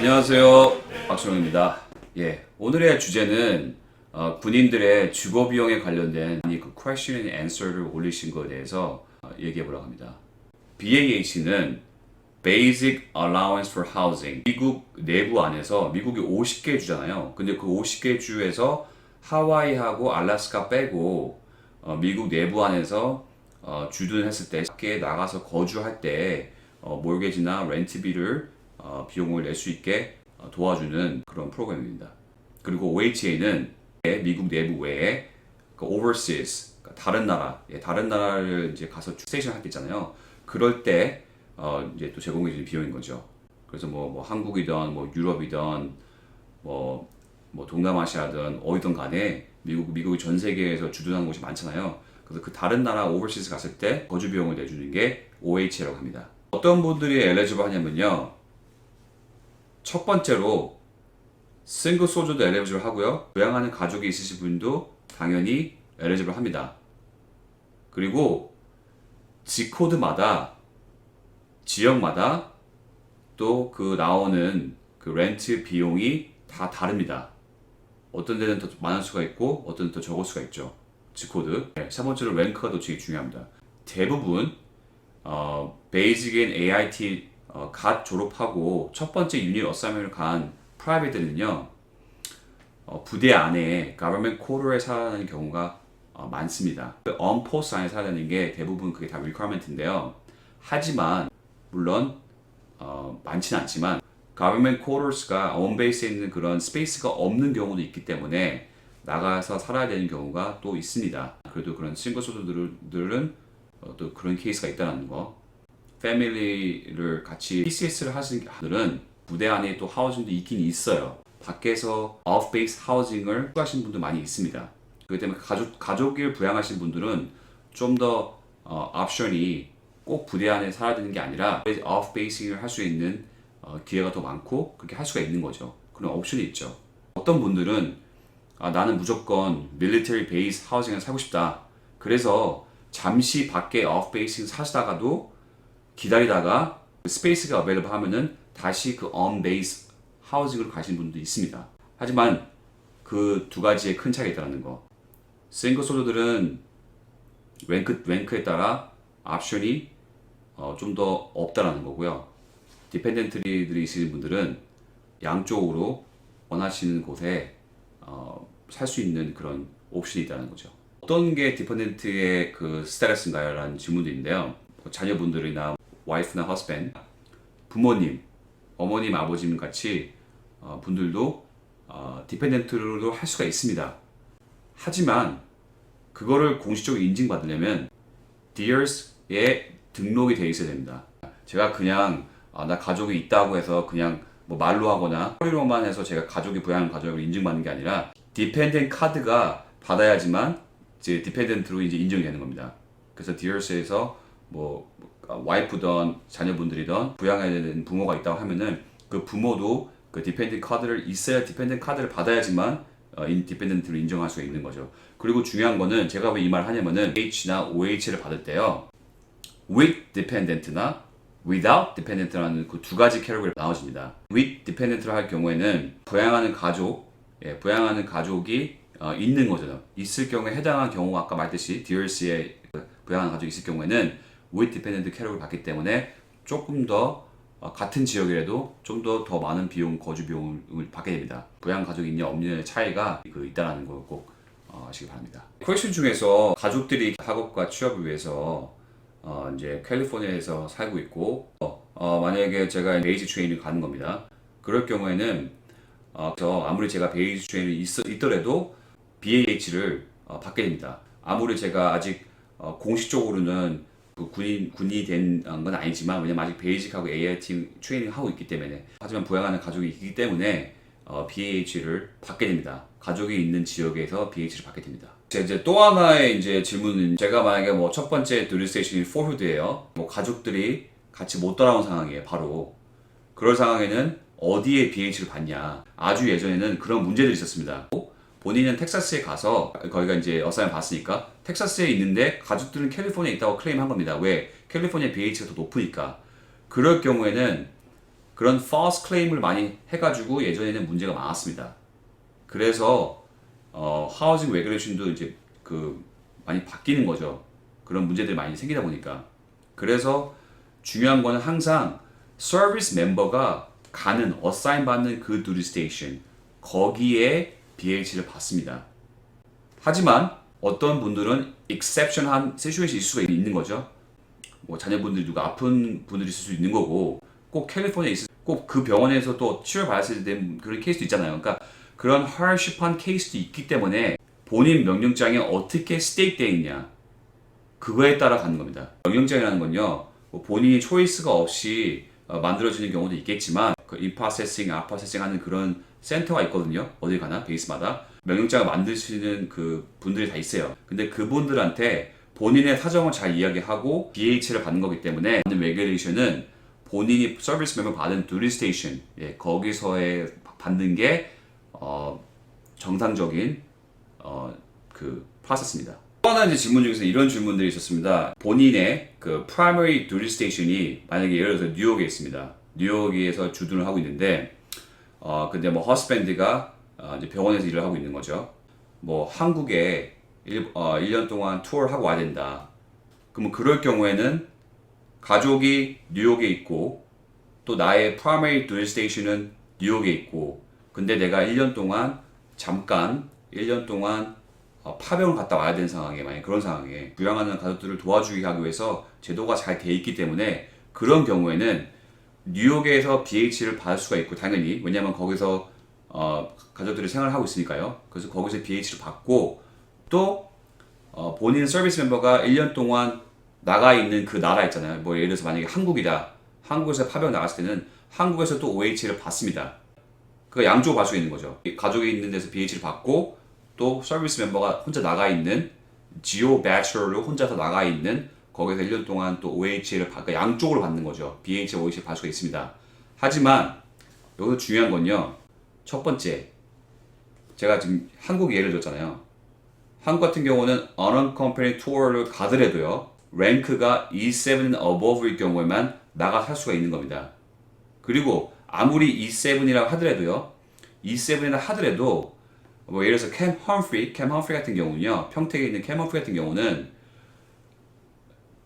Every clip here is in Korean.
안녕하세요, 박준호입니다. 오늘의 주제는 군인들의 주거 비용에 관련된 그 question and answer를 올리신 것에 대해서 얘기해 보려고 합니다. BAH는 Basic Allowance for Housing. 미국 내부 안에서 미국이 50개 주잖아요. 근데 그 50개 주에서 하와이하고 알래스카 빼고 미국 내부 안에서 주둔했을 때 밖에 나가서 거주할 때 몰게지나 렌트비를 비용을 낼 수 있게 도와주는 그런 프로그램입니다. 그리고 OHA는 미국 내부 외에 그 overseas, 다른 나라를 이제 가서 스테이션 할 때 있잖아요. 그럴 때 이제 또 제공해주는 비용인 거죠. 그래서 뭐 한국이든 뭐 유럽이든 뭐 동남아시아든 어디든 간에 미국이 전 세계에서 주둔하는 곳이 많잖아요. 그래서 그 다른 나라 overseas 갔을 때 거주 비용을 내주는 게 OHA라고 합니다. 어떤 분들이 엘리지블 하냐면요. 첫 번째로 싱글 소주도 엘리지블 하고요. 부양하는 가족이 있으신 분도 당연히 엘리지블 합니다. 그리고 지코드마다 지역마다 또 그 나오는 그 렌트 비용이 다 다릅니다. 어떤 데는 더 많을 수가 있고 어떤 데는 더 적을 수가 있죠. 지코드. 세 번째로 랭크가 더 되게 중요합니다. 대부분 베이직 앤 AIT 갓 졸업하고 첫 번째 유닛 어사이먼을 간 프라이빗들은요 부대 안에 government quarter에 살아가는 경우가 많습니다. on post 안에 살아가는 게 대부분 그게 다 requirement인데요. 하지만 물론 많지는 않지만 government quarters가 on base에 있는 그런 스페이스가 없는 경우도 있기 때문에 나가서 살아야 되는 경우가 또 있습니다. 그래도 그런 싱글 소주들은 또 그런 케이스가 있다는 거. 패밀리를 같이 PCS를 하시는 분들은 부대 안에 또 하우징도 있긴 있어요. 밖에서 off base 하우징을 추구하시는 분도 많이 있습니다. 그렇기 때문에 가족을 부양하시는 분들은 좀 더 옵션이 꼭 부대 안에 살아야 되는 게 아니라 off base를 할 수 있는 기회가 더 많고 그렇게 할 수가 있는 거죠. 그런 옵션이 있죠. 어떤 분들은 나는 무조건 military base 하우징을 살고 싶다. 그래서 잠시 밖에 off base 사시다가도 기다리다가 스페이스가 available 하면은 다시 그 on base 하우징으로 가시는 분도 있습니다. 하지만 그 두 가지의 큰 차이가 있다는 거. 싱글 솔저들은 랭크에 따라 옵션이 좀 더 없다라는 거고요. 디펜던트리들이 있으신 분들은 양쪽으로 원하시는 곳에 살 수 있는 그런 옵션이 있다는 거죠. 어떤 게 디펜던트의 그 스테러스인가요? 라는 질문도 있는데요. 자녀분들이나 와이프나 허스밴드, 부모님, 어머님, 아버님 같이 분들도 디펜던트로 할 수가 있습니다. 하지만 그거를 공식적으로 인증받으려면 DEERS에 등록이 돼 있어야 됩니다. 제가 그냥 나 가족이 있다고 해서 그냥 뭐 말로 하거나 소리로만 해서 제가 가족이 부양하는 가족을 인증받는 게 아니라 디펜던트 카드가 받아야지만 이제 디펜던트로 이제 인정이 되는 겁니다. 그래서 DEERS에서 뭐 와이프든 자녀분들이든 부양해야 되는 부모가 있다고 하면은 그 부모도 그 디펜던트 카드를 있어야 디펜던트 카드를 받아야지만 디펜던트로 인정할 수 있는 거죠. 그리고 중요한 거는 제가 왜 이 말을 하냐면은 H나 OH를 받을 때요. with dependent나 without dependent라는 그 두 가지 캐러고리가 나눠집니다. with dependent를 할 경우에는 부양하는 가족이 있는 거죠. 있을 경우에 해당하는 경우가 아까 말했듯이 DRC에 부양하는 가족이 있을 경우에는 with dependent 캐러고리를 받기 때문에 조금 더 같은 지역이라도 좀 더 많은 거주 비용을 받게 됩니다. 부양 가족이 있냐 없느냐의 차이가 있다는 걸 꼭 아시기 바랍니다. 퀘스천 중에서 가족들이 학업과 취업을 위해서 이제 캘리포니아에서 살고 있고 만약에 제가 베이직 트레이닝을 가는 겁니다. 그럴 경우에는 아무리 제가 베이직 트레이닝이 있더라도 BAH를 받게 됩니다. 아무리 제가 아직 공식적으로는 그 군이 된 건 아니지만 왜냐면 아직 베이직하고 AIT 트레이닝 하고 있기 때문에 하지만 부양하는 가족이 있기 때문에 BAH를 받게 됩니다. 가족이 있는 지역에서 BAH를 받게 됩니다. 이제 또 하나의 이제 질문은 제가 만약에 뭐 첫 번째 드릴 스테이션이 포후드예요. 뭐 가족들이 같이 못 돌아온 상황이에요. 바로 그럴 상황에는 어디에 BAH를 받냐. 아주 예전에는 그런 문제들이 있었습니다. 본인은 텍사스에 가서 거기가 이제 어사이먼 봤으니까 텍사스에 있는데 가족들은 캘리포니아에 있다고 클레임한 겁니다. 왜? 캘리포니아 BH가 더 높으니까. 그럴 경우에는 그런 false claim을 많이 해가지고 예전에는 문제가 많았습니다. 그래서 하우징 레귤레이션도 이제 그 많이 바뀌는 거죠. 그런 문제들이 많이 생기다 보니까. 그래서 중요한 거는 항상 서비스 멤버가 가는 어사인 받는 그 두리 스테이션 거기에 BH를 받습니다. 하지만 어떤 분들은 exception한 시츄에이션이 있을 수가 있는 거죠. 뭐 자녀분들이 누가 아픈 분들이 있을 수 있는 거고 꼭 캘리포니아에 있을 꼭 그 병원에서 또 치료를 받았을 때 그런 케이스도 있잖아요. 그러니까 그런 hardship한 케이스도 있기 때문에 본인 명령장에 어떻게 스테이크되어 있냐 그거에 따라 가는 겁니다. 명령장이라는 건요 뭐 본인이 초이스가 없이 만들어지는 경우도 있겠지만 그 인프로세싱, 아웃프로세싱 하는 그런 센터가 있거든요. 어딜 가나 베이스마다 명령장을 만드시는 그 분들이 다 있어요. 근데 그분들한테 본인의 사정을 잘 이야기하고 BH를 받는 거기 때문에 레귤레이션은 본인이 서비스 멤버 받은 두리 스테이션 거기서에 받는 게 정상적인 그 프로세스입니다. 또 하나 이제 질문 중에서 이런 질문들이 있었습니다. 본인의 그 프라이머리 두리 스테이션이 만약에 예를 들어서 뉴욕에 있습니다. 뉴욕에서 주둔을 하고 있는데 근데 뭐 허스밴드가 이제 병원에서 일을 하고 있는 거죠. 뭐 한국에 1년 동안 투어를 하고 와야 된다. 그러면 그럴 경우에는 가족이 뉴욕에 있고 또 나의 프라이머리 두리 스테이션은 뉴욕에 있고 근데 내가 1년 동안 잠깐 1년 동안 파병을 갔다 와야 되는 상황에 만약 그런 상황에 부양하는 가족들을 도와주기 하기 위해서 제도가 잘 돼 있기 때문에 그런 경우에는 뉴욕에서 BH를 받을 수가 있고 당연히 왜냐하면 거기서 가족들이 생활을 하고 있으니까요. 그래서 거기서 BH를 받고 또 본인 서비스 멤버가 1년 동안 나가 있는 그 나라 있잖아요. 뭐 예를 들어서 만약에 한국이다. 한국에서 파병 나갔을 때는 한국에서 또 OH를 받습니다. 그 양쪽으로 받을 수 있는 거죠. 가족이 있는 데서 BH를 받고 또 서비스 멤버가 혼자 나가 있는 지오 배처러로 혼자서 나가 있는 거기서 1년 동안 또 OH를 그러니까 양쪽으로 받는 거죠. BH, OH를 받을 수가 있습니다. 하지만 여기서 중요한 건요. 첫 번째 제가 지금 한국 예를 들었잖아요. 한국 같은 경우는 unaccompanied tour를 가더라도요. 랭크가 E7 and above일 경우에만 나가 살 수가 있는 겁니다. 그리고 아무리 E7이라고 하더라도요. E7이라 하더라도 뭐 예를 들어서 캠 험프리 같은 경우는요. 평택에 있는 캠 험프리 같은 경우는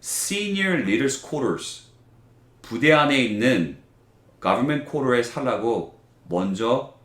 Senior Leaders Quarters 부대 안에 있는 Government Quarter에 살라고 먼저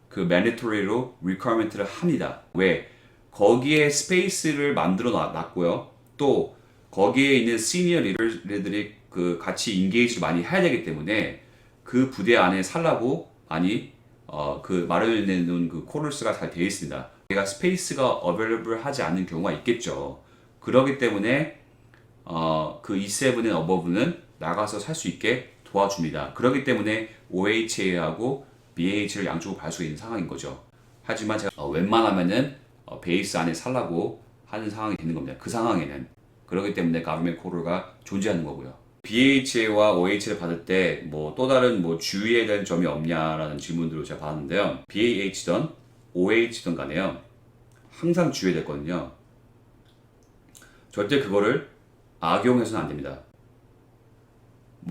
그 mandatory로 requirement를 합니다. 왜? 거기에 스페이스를 만들어 놨고요. 또 거기에 있는 시니어 리더들이 그 같이 인게이지를 많이 해야 되기 때문에 그 부대 안에 살라고 많이 그 마련해 놓은 그 코러스가 잘 되어 있습니다. 내가 스페이스가 available 하지 않는 경우가 있겠죠. 그렇기 때문에 그 E7의 어버브는 나가서 살 수 있게 도와줍니다. 그렇기 때문에 OHA하고 BH를 양쪽으로 받을 수 있는 상황인 거죠. 하지만 제가 웬만하면은 베이스 안에 살라고 하는 상황이 되는 겁니다. 그 상황에는 그렇기 때문에 가버먼트 쿼터가 존재하는 거고요. BHA와 OH를 받을 때 뭐 또 다른 뭐 주의해야 될 점이 없냐라는 질문들을 제가 받았는데요. BH든 OH든 간에요. 항상 주의해야 됐거든요. 절대 그거를 악용해서는 안 됩니다.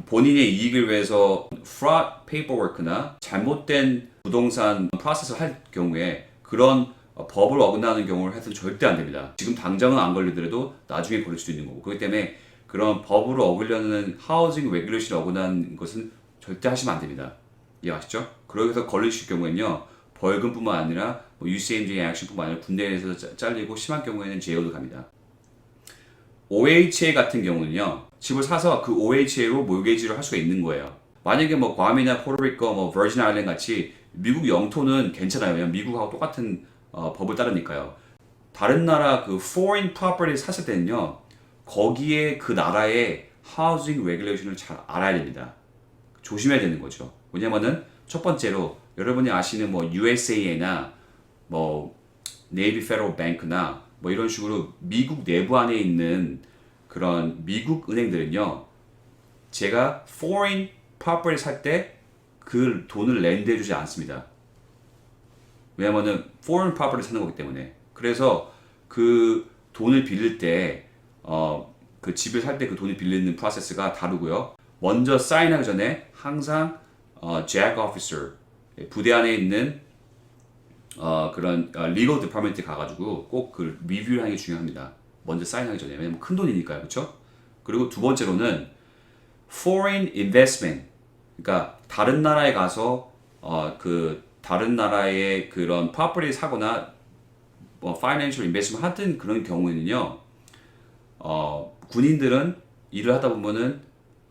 본인의 이익을 위해서 fraud paperwork나 잘못된 부동산 프로세스를 할 경우에 그런 법을 어긋나는 경우를 해서는 절대 안 됩니다. 지금 당장은 안 걸리더라도 나중에 걸릴 수도 있는 거고 그렇기 때문에 그런 법으로 어기려는 하우징 레귤레이션을 어긋나는 것은 절대 하시면 안 됩니다. 이해하시죠? 그러기서 걸리실 경우에는요 벌금뿐만 아니라 뭐 UCMJ 액션뿐만 아니라 군대에서 잘리고 심한 경우에는 제어도 갑니다. OHA 같은 경우는요 집을 사서 그 OHA로 몰게지를 할 수가 있는 거예요. 만약에 뭐 괌이나 포르리코, 뭐 버진 아일랜드 같이 미국 영토는 괜찮아요. 왜냐면 미국하고 똑같은 법을 따르니까요. 다른 나라 그 foreign property 샀을 때는요. 거기에 그 나라의 housing regulation을 잘 알아야 됩니다. 조심해야 되는 거죠. 왜냐면은 첫 번째로 여러분이 아시는 뭐 USA나 뭐 Navy Federal Bank나 뭐 이런 식으로 미국 내부 안에 있는 그런 미국 은행들은요. 제가 foreign property 살 때 그 돈을 렌드해 주지 않습니다. 왜냐면은 foreign property 사는 거기 때문에. 그래서 그 돈을 빌릴 때 그 집을 살 때 그 돈을 빌리는 프로세스가 다르고요. 먼저 사인하기 전에 항상 JAG officer 부대 안에 있는 그런 legal department에 가가지고 꼭 그 리뷰를 하는 게 중요합니다. 먼저 사인하기 전에. 왜냐면 큰 돈이니까요, 그렇죠? 그리고 두 번째로는 foreign investment, 그러니까 다른 나라에 가서 그 다른 나라의 그런 property 사거나 뭐 financial investment 하든 그런 경우에는요, 군인들은 일을 하다 보면은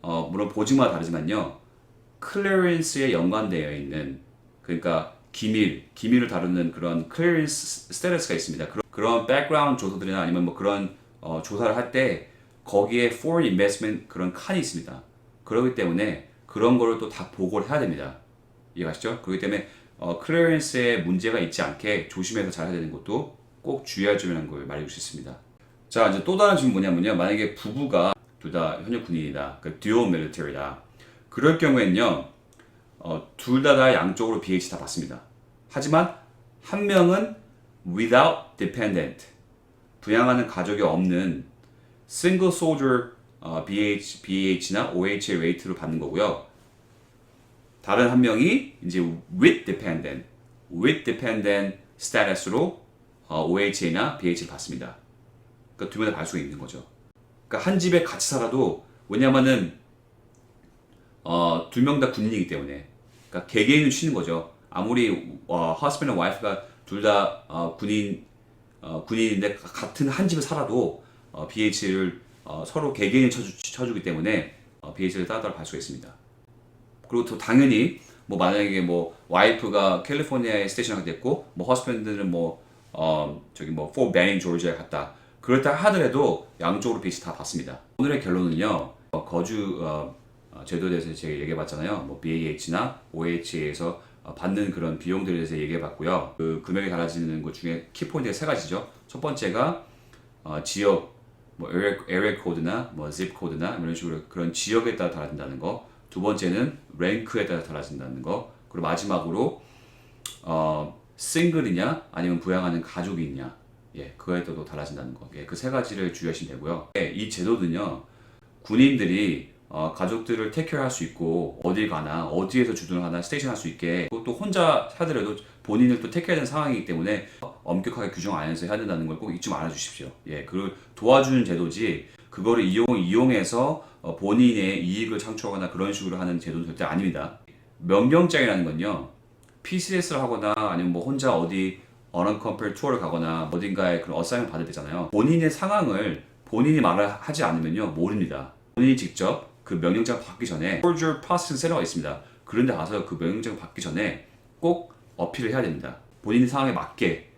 물론 보직마다 다르지만요, clearance에 연관되어 있는, 그러니까 기밀을 다루는 그런 clearance status가 있습니다. 그런 background 조사들이나 아니면 뭐 그런 조사를 할 때 거기에 foreign investment 그런 칸이 있습니다. 그렇기 때문에 그런 거를 또 다 보고를 해야 됩니다. 이해가시죠? 그렇기 때문에 clearance에 문제가 있지 않게 조심해서 잘 해야 되는 것도 꼭 주의할 점이라는 걸 말해줄 수 있습니다. 자, 이제 또 다른 질문 뭐냐면요. 만약에 부부가 둘 다 현역 군인이다. 그 dual military다. 그럴 경우에는요. 둘 다 양쪽으로 BH 다 받습니다. 하지만 한 명은 without dependent, 부양하는 가족이 없는 single soldier BH나 OHA 레이트로 받는 거고요. 다른 한 명이 이제 with dependent status로 OHA나 BH를 받습니다. 그러니까 두 명 다 받을 수가 있는 거죠. 그러니까 한 집에 같이 살아도, 왜냐면은 두 명 다 군인이기 때문에, 그러니까 개개인은 쉬는 거죠. 아무리 husband and wife가 둘 다 군인인데 같은 한 집에 살아도 BH를 서로 개개인을 쳐주기 때문에 BH를 따로따로 받을 수가 있습니다. 그리고 또 당연히 뭐 만약에 뭐 와이프가 캘리포니아에 스테이션하게 됐고 뭐 허스밴드는 뭐 저기 뭐 포트 베닝 조지아에 갔다, 그렇다 하더라도 양쪽으로 BH 다 받습니다. 오늘의 결론은요, 거주 제도에 대해서 제가 얘기해봤잖아요. 뭐 BAH나 OHA에서 받는 그런 비용들에 대해서 얘기해봤고요. 그 금액이 달라지는 것 중에 키포인트가 세 가지죠. 첫 번째가 지역, 뭐 에리어 코드나 뭐 zip 코드나 이런 식으로 그런 지역에 따라 달라진다는 거. 두 번째는 랭크에 따라 달라진다는 거. 그리고 마지막으로 싱글이냐 아니면 부양하는 가족이 있냐, 예, 그거에 따라 달라진다는 거. 예, 그 세 가지를 주의하시면 되고요. 예, 이 제도는요, 군인들이 가족들을 테이크케어 할 수 있고 어딜 가나 어디에서 주둔을 하나 스테이션 할 수 있게, 또 혼자 하더라도 본인을 또 테이크해야 되는 상황이기 때문에 엄격하게 규정 안에서 해야 된다는 걸 꼭 잊지 말아 주십시오. 예, 그걸 도와주는 제도지 그거를 이용해서 본인의 이익을 창출하거나 그런 식으로 하는 제도는 절대 아닙니다. 명령장이라는 건요, PCS를 하거나 아니면 뭐 혼자 어디 언컴플 투어를 가거나 어딘가에 그런 어사이먼 받을 때잖아요. 본인의 상황을 본인이 말을 하지 않으면요 모릅니다. 본인이 직접 그 명령장 받기 전에 Forger Processing Center가 있습니다. 그런데 가서 그 명령장 받기 전에 꼭 어필을 해야 됩니다. 본인 상황에 맞게,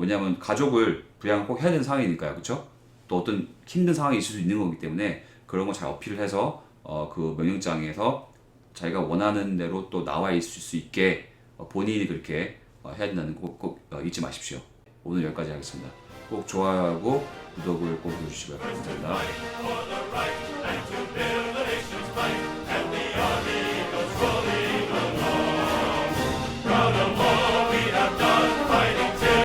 왜냐하면 가족을 부양을 꼭 해야 되는 상황이니까요, 그렇죠? 또 어떤 힘든 상황이 있을 수 있는 거기 때문에 그런 거 잘 어필을 해서 그 명령장에서 자기가 원하는 대로 또 나와 있을 수 있게 본인이 그렇게 해야 된다는 거 꼭 잊지 마십시오. 오늘 여기까지 하겠습니다. 꼭 좋아요하고 구독을 꼭 눌러주시고요. 감사합니다.